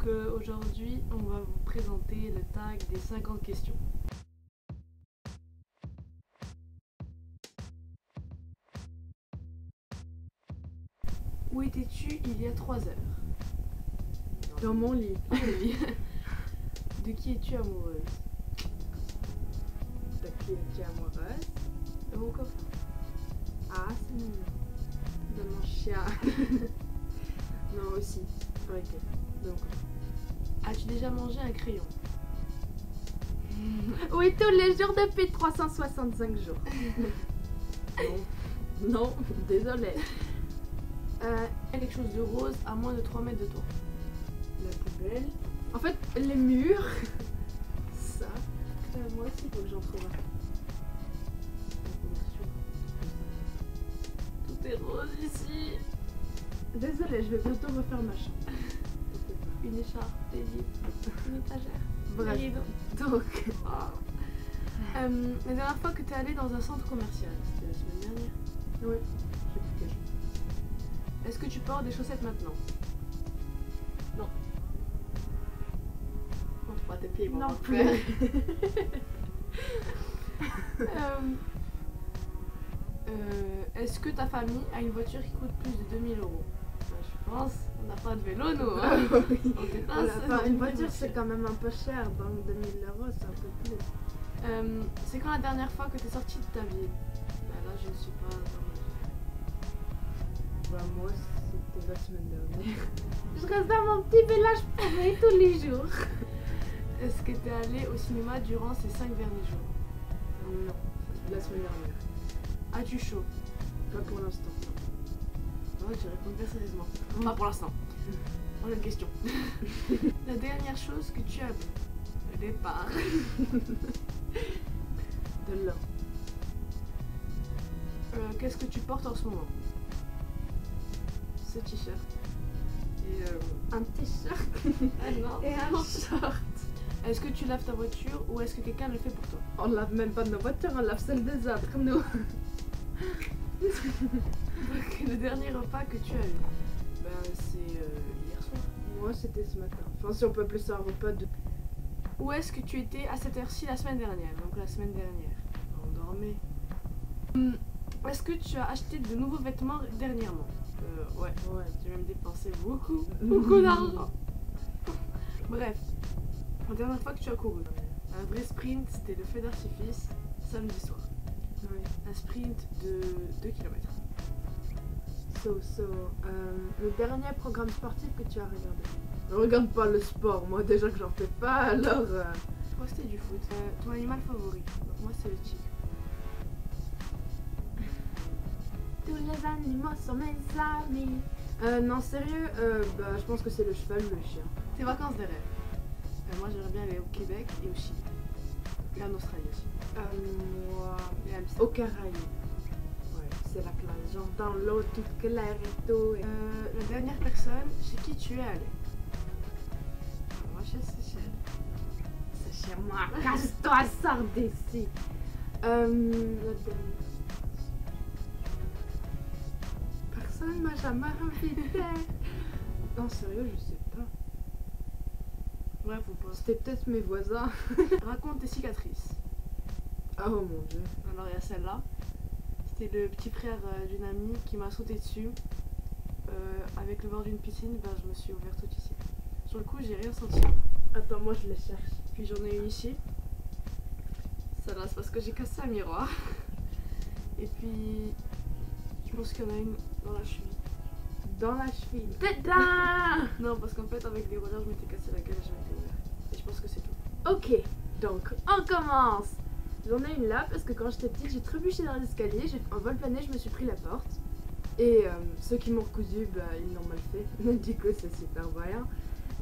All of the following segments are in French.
aujourd'hui, on va vous présenter le tag des 50 questions. Où étais-tu il y a 3 heures? Dans mon lit. Ah oui. De qui es-tu amoureuse? De qui es-tu amoureuse? De mon copain. Ah, c'est mignon. De mon chien. Non, aussi. Ok. Donc. As-tu déjà mangé un crayon? Oui, tous les jours depuis 365 jours. Non. Non, désolée. Il y a quelque chose de rose à moins de 3 mètres de toi. La poubelle. En fait, les murs. Ça. Moi aussi, il faut que j'en trouve un. Tout est rose ici. Désolée, je vais bientôt refaire ma chambre. Une écharpe, des livres, une étagère. Bref. Des rideaux. Donc. La dernière fois que tu es allé dans un centre commercial, c'était la semaine dernière. Oui. Je sais plus quel jour. Est-ce que tu portes des chaussettes maintenant? Non. On te fera tes pieds, Non on va plus. faire. Est-ce que ta famille a une voiture qui coûte plus de 2000 euros? Je pense, on n'a pas de vélo nous. Hein. Oui. On dépasse. Voilà, enfin, une voiture, c'est quand même un peu cher, donc 2000 euros, c'est un peu plus. C'est quand la dernière fois que tu es sortie de ta ville? Là, je ne suis pas Bah, moi, c'était la semaine dernière. Je reste dans mon petit village paumé tous les jours. Est-ce que tu es allé au cinéma durant ces 5 derniers jours? Non, la semaine dernière. As-tu chaud? Pas pour l'instant. Ouais, tu réponds bien sérieusement. Pas pour l'instant. On a une question. La dernière chose que tu as vue? Le départ. De là. Qu'est-ce que tu portes en ce moment? Ce t-shirt. Et Un t-shirt ah non. et un short. Est-ce que tu laves ta voiture ou est-ce que quelqu'un le fait pour toi? On lave même pas nos voitures, on lave celle des autres, nous. Donc, le dernier repas que tu as eu? Ben, c'est hier soir. Moi, c'était ce matin. Enfin, si on peut appeler ça un repas de... Où est-ce que tu étais à cette heure-ci la semaine dernière? Donc la semaine dernière. On dormait. Est-ce que tu as acheté de nouveaux vêtements dernièrement? Ouais. Ouais. J'ai même dépensé beaucoup d'argent. Bref, la dernière fois que tu as couru, un vrai sprint, c'était le feu d'artifice samedi soir. Oui. Un sprint de 2 km. Le dernier programme sportif que tu as regardé? Je regarde pas le sport, moi déjà que j'en fais pas, alors... Moi c'était du foot. Ton animal favori? Donc moi c'est le tigre. Tous les animaux sont mes amis. Non, sérieux, bah, je pense que c'est le cheval ou le chien. Tes vacances des rêves? Moi j'aimerais bien aller au Québec et au Chili. Et en Australie aussi. Moi... Et à Amsterdam. Au Caraïbes. Ouais, c'est la plage. J'entends l'eau toute claire et tout. Et... La dernière personne chez qui tu es allé? Moi chez Seychelles. C'est chez moi. Casse-toi, sors d'ici. La dernière... Personne m'a jamais invité. Non, sérieux, je sais pas. Bref, on pense. C'était peut-être mes voisins. Raconte tes cicatrices. Oh mon dieu. Alors il y a celle-là. C'était le petit frère d'une amie qui m'a sauté dessus. Avec le bord d'une piscine, ben, je me suis ouverte tout ici. Sur le coup, j'ai rien senti. Attends, moi je les cherche. Puis j'en ai une ici. Celle-là, c'est parce que j'ai cassé un miroir. Et puis, je pense qu'il y en a une dans la cheville. Dans la cheville. Putain. Non, parce qu'en fait, avec les rollers, je m'étais cassé la gueule et je m'étais ouverte. Et je pense que c'est tout. Ok, donc on commence. J'en ai une là parce que quand j'étais petite, j'ai trébuché dans les escaliers, j'ai fait un vol plané, je me suis pris la porte. Et ceux qui m'ont recousu, bah, ils l'ont mal fait. Du coup, c'est super voyant.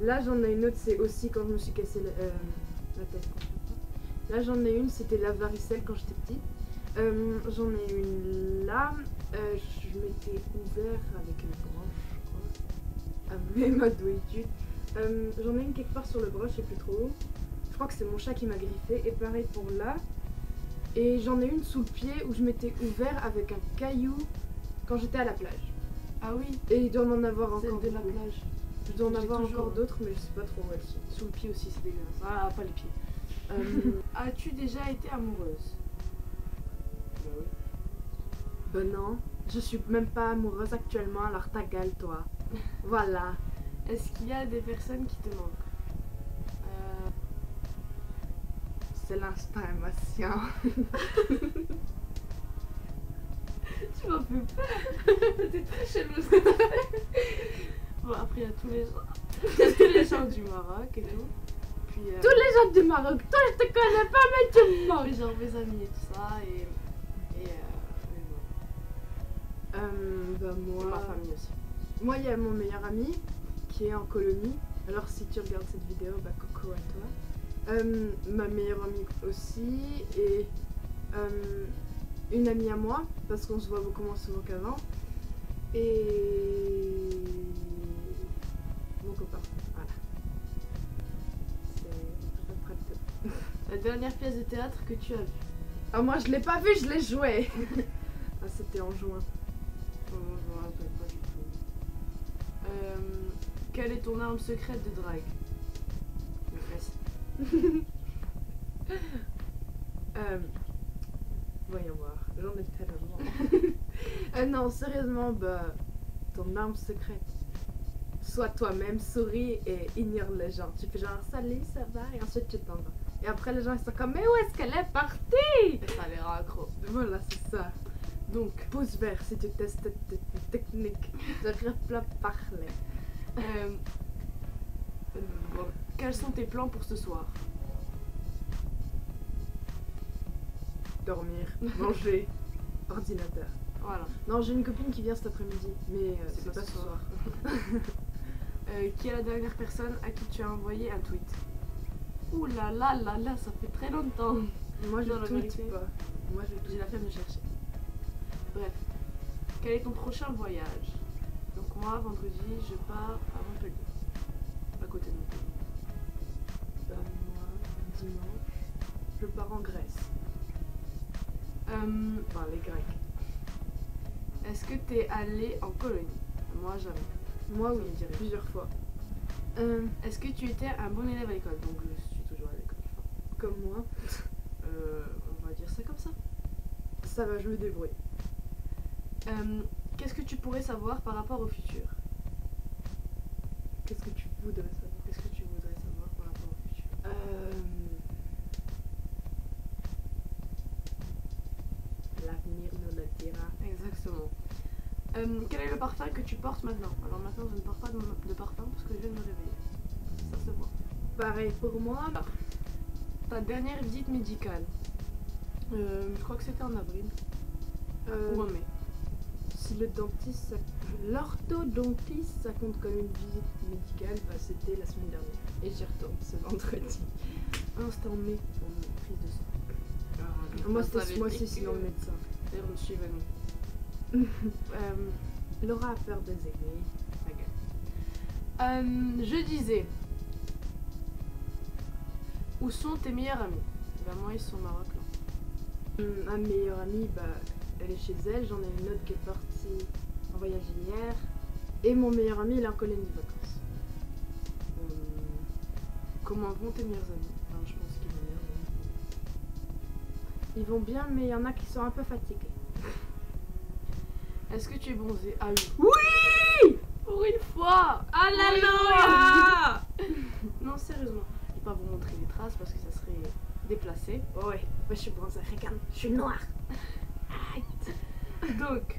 Là, j'en ai une autre, c'est aussi quand je me suis cassé la tête. Là, j'en ai une, c'était la varicelle quand j'étais petite. J'en ai une là, je m'étais ouvert avec une branche, je crois. Avec ma douitude. J'en ai une quelque part sur le bras, je sais plus trop où. Je crois que c'est mon chat qui m'a griffé. Et pareil pour là. Et j'en ai une sous le pied où je m'étais ouvert avec un caillou quand j'étais à la plage. Ah oui, Et il doit m'en avoir celle encore de la beaucoup. plage. Je dois en J'ai avoir toujours- encore d'autres, mais je sais pas trop où elles sont. Sous le pied aussi, c'est dégueulasse. Ah, pas les pieds. As-tu déjà été amoureuse? Bah oui. Ben non, je suis même pas amoureuse actuellement, alors ta gueule, toi. Voilà. Est-ce qu'il y a des personnes qui te manquent? C'est l'instinct émotion. Tu m'as fait peur. C'était très chelou ce que t'as fait. Bon, après, il y a tous les gens. Il y a tous les gens du Maroc et tout. Puis, Tous les gens du Maroc, toi je te connais pas, mais tu me manques. genre mes amis et tout ça. Et Ben et moi. ma famille aussi. Moi, il y a mon meilleur ami qui est en colonie. Alors, si tu regardes cette vidéo, bah coucou à toi. Ma meilleure amie aussi. Et une amie à moi, parce qu'on se voit beaucoup moins souvent qu'avant. Et mon copain. Voilà. C'est à peu près tout. La dernière pièce de théâtre que tu as vue? Ah, moi, je l'ai pas vu, je l'ai joué. Ah, c'était en juin. Je me rappelle pas du tout. Quelle est ton arme secrète de drague? Facile. Voyons voir, j'en ai tellement. Non, sérieusement, bah, ton arme secrète. Sois toi-même, souris et ignore les gens. Tu fais genre salut, ça va, et ensuite tu t'en vas. Et après, les gens ils sont comme, mais où est-ce qu'elle est partie? Ça a l'air accro. Voilà, c'est ça. Donc, pouce vert si tu testes cette technique de replat parler. Bon, quels sont tes plans pour ce soir? Dormir, manger, ordinateur. Voilà. Non, j'ai une copine qui vient cet après-midi, mais c'est pas ce ce soir. Qui est la dernière personne à qui tu as envoyé un tweet? Ouh là là là là, ça fait très longtemps. Moi je Non, la tweete vérité. pas. Moi je J'ai tweete. la flemme de chercher. Bref. Quel est ton prochain voyage? Donc moi, vendredi, je pars à Montpellier. À côté de Montpellier. Moi, dimanche, je pars en Grèce. Enfin, les Grecs. Est-ce que t'es allé en colonie? Moi, jamais. Moi, Ça oui, me dirait. plusieurs fois. Est-ce que tu étais un bon élève à l'école? Donc je suis toujours à l'école. Comme moi, On va dire ça comme ça. ça va, je me débrouille. Qu'est-ce que tu pourrais savoir par rapport au futur? Qu'est-ce que tu voudrais savoir? Qu'est-ce que tu voudrais savoir par rapport au futur? L'avenir nous le dira. Exactement. Quel est le parfum que tu portes maintenant? Alors maintenant, je ne porte pas de parfum parce que je viens de me réveiller. Ça se voit. Pareil pour moi. Ta dernière visite médicale? Je crois que c'était en avril ou en mai. Si le dentiste, l'orthodontiste, ça compte comme une visite médicale, bah, c'était la semaine dernière. Et j'y retourne ce vendredi. Ah non, c'était en mai pour une prise de sang. Moi, Ça c'était avait ce mois-ci, piqué. sinon le médecin. D'ailleurs, je me suis évanouie. Laura a peur des aiguilles. Je disais, où sont tes meilleurs amis? Ben moi, ils sont au Maroc là. Ma meilleure amie, bah, elle est chez elle. J'en ai une autre qui est partie en voyage hier. Et mon meilleur ami, il est en colonie de vacances. Comment vont tes meilleurs amis? Enfin, je pense qu'ils vont bien. Ils vont bien, mais il y en a qui sont un peu fatigués. Est-ce que tu es bronzé? Ah oui. Oui! Pour une fois! Ah là Oui, là! Non, sérieusement. Je vais pas vous montrer les traces parce que ça serait déplacé. Ouais, je suis bronzée, regarde, je suis noire. Donc,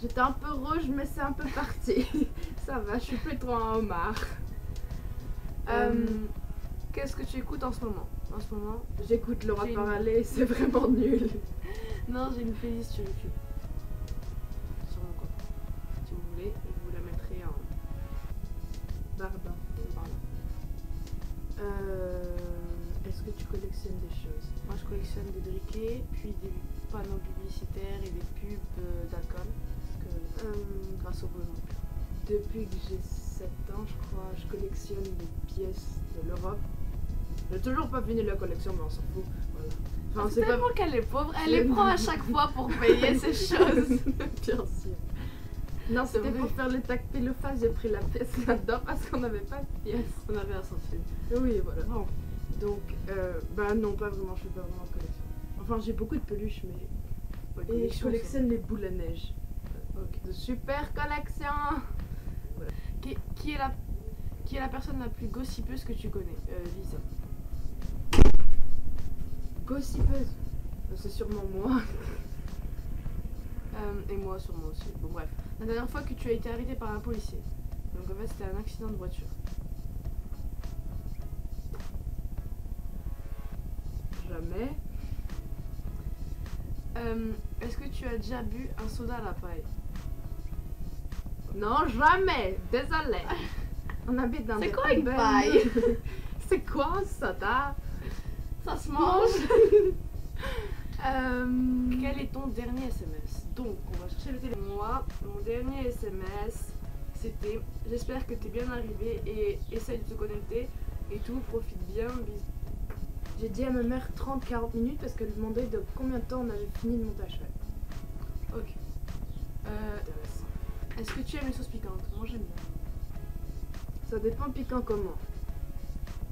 J'étais un peu rouge, mais c'est un peu parti. Ça va, je suis plus trop un homard. qu'est-ce que tu écoutes en ce moment? En ce moment, J'écoute Laura j'ai une- parler, c'est vraiment nul. non, j'ai une playlist sur YouTube. Sur mon compte. Si vous voulez, je vous la mettrai en Barbin. par là. Est-ce que tu collectionnes des choses? Moi, je collectionne des briquets, puis des panneaux publicitaires et des pubs d'alcool. Parce que grâce au besoin. Depuis que j'ai 7 ans, je crois, je collectionne des pièces de l'Europe. J'ai toujours pas fini la collection, mais on s'en fout. Voilà. Enfin, C'est tellement qu'elle est pauvre, elle les prend à chaque fois pour payer ces choses. Bien sûr. Non, C'est c'était vrai. pour faire le tac pile ou face, j'ai pris la pièce là-dedans parce qu'on n'avait pas de pièce. On avait un centime. Oui, voilà. Bon, Donc, bah non, pas vraiment, je fais pas vraiment de collection. Enfin, j'ai beaucoup de peluches, mais. pas de Et je collection, collectionne les boules à neige. ça. Ok. De super collection. Qui est la personne la plus gossipeuse que tu connais? Lisa. Gossipeuse. C'est sûrement moi. Et moi sûrement aussi. Bon bref. La dernière fois que tu as été arrêté par un policier. Donc en fait c'était un accident de voiture. Jamais. Est-ce que tu as déjà bu un soda à la paille? Non, jamais. Désolé. On habite dans C'est des quoi une poubelles. paille? C'est quoi un soda? Ça se mange. Euh, Quel est ton dernier SMS? Donc on va chercher le téléphone. Moi, mon dernier SMS c'était: j'espère que t'es bien arrivé et essaye de te connecter et tout, profite bien, bisous. J'ai dit à ma mère 30-40 minutes parce qu'elle demandait de combien de temps on avait fini de monter à cheval. Ok. Intéressant. Est-ce que tu aimes les sauces piquantes? Moi j'aime bien. Ça dépend piquant comment.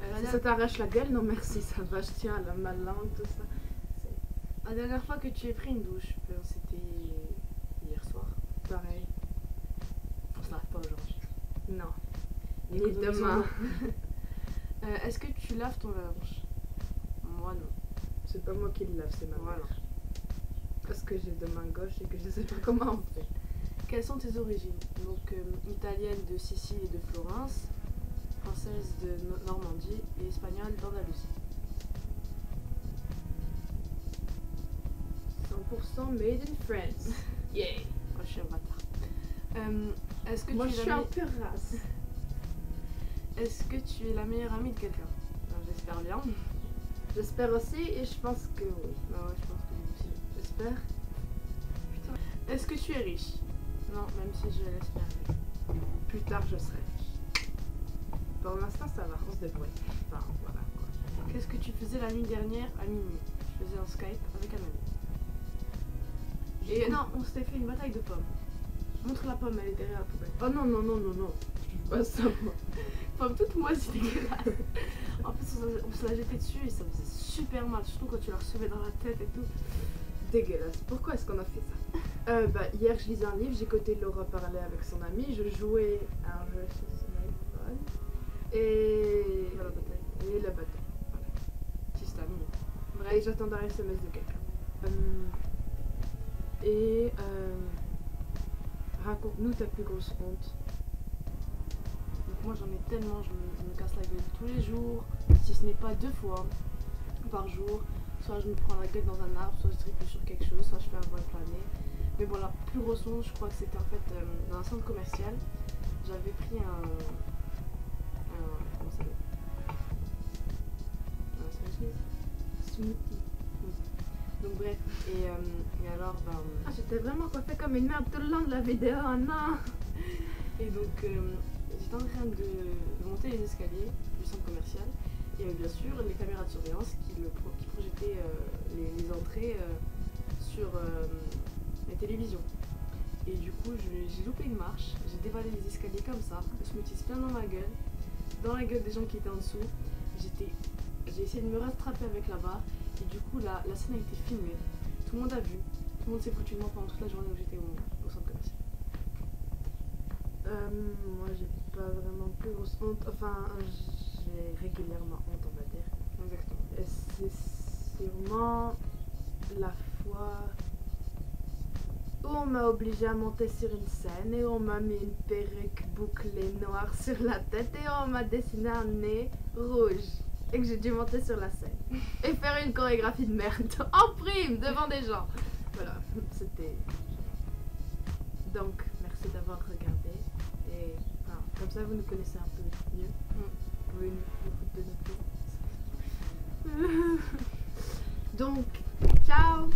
La Si dernière- ça t'arrache la gueule, non merci, ça va, je tiens à ma langue, tout ça. La dernière fois que tu as pris une douche, c'était hier soir. C'est pareil. On se lave pas aujourd'hui. Non. Ni Économisons demain. l'eau. Est-ce que tu laves ton linge? Moi non. C'est pas moi qui le lave, c'est ma Voilà. mère. Parce que j'ai deux mains gauches et que je sais pas comment on fait. Quelles sont tes origines? Donc italienne de Sicile et de Florence, française de Normandie et espagnole d'Andalousie. 100% made in France. Yeah. Oh, je suis un bâtard. Est-ce que Moi tu je es suis la un me- pure race. Est-ce que tu es la meilleure amie de quelqu'un? J'espère bien. J'espère aussi et je pense que oui. Bah ouais, je pense que moi aussi. J'espère. Putain. Est-ce que tu es riche? Non, même si je l'espère. Plus tard je serai riche. Pour l'instant ça va, on se débrouille. Enfin voilà quoi. Qu'est-ce que tu faisais la nuit dernière à minuit? Je faisais un Skype avec un ami. Et non, on s'était fait une bataille de pommes. Montre la pomme, elle est derrière la poubelle. Oh non non non non non. Je veux pas ça moi. Pomme toute moisie, dégueulasse. En plus, on se la jetait dessus et ça faisait super mal, surtout quand tu la recevais dans la tête et tout. Dégueulasse. Pourquoi est-ce qu'on a fait ça? Bah hier je lisais un livre, j'écoutais Laura parler avec son amie, je jouais à un jeu sur son iPhone et Dans la bataille. et la bataille. Si c'est ami. Et Bref, j'attendais un SMS de quelqu'un. Raconte-nous ta plus grosse honte. donc moi j'en ai tellement, je me casse la gueule tous les jours, si ce n'est pas 2 fois par jour. Soit je me prends la gueule dans un arbre, soit je trébuche sur quelque chose, soit je fais un vol plané. Mais bon, la plus grosse honte, je crois que c'était en fait dans un centre commercial. J'avais pris comment ça s'appelle? Un sandwich. Smoothie. Donc bref, et alors, Ah, j'étais vraiment coiffée comme une merde tout le long de la vidéo, oh non. et donc j'étais en train de monter les escaliers du centre commercial. Il y avait bien sûr les caméras de surveillance qui projetaient les entrées sur les télévisions. Et du coup, j'ai loupé une marche, j'ai dévalé les escaliers comme ça, le smoothie plein dans ma gueule, dans la gueule des gens qui étaient en dessous. J'ai essayé de me rattraper avec la barre et du coup, la scène a été filmée. Tout le monde a vu, tout le monde s'est foutu de moi pendant toute la journée où j'étais au centre commercial. Moi j'ai pas vraiment plus grosse honte, enfin j'ai régulièrement honte on va dire. Exactement. Et c'est sûrement la fois où on m'a obligée à monter sur une scène et on m'a mis une perruque bouclée noire sur la tête et on m'a dessiné un nez rouge et que j'ai dû monter sur la scène et faire une chorégraphie de merde en prime devant des gens. Voilà, c'était... Donc, merci d'avoir regardé et enfin, comme ça vous nous connaissez un peu mieux. Vous pouvez nous foutre de notre gueule. Donc, ciao.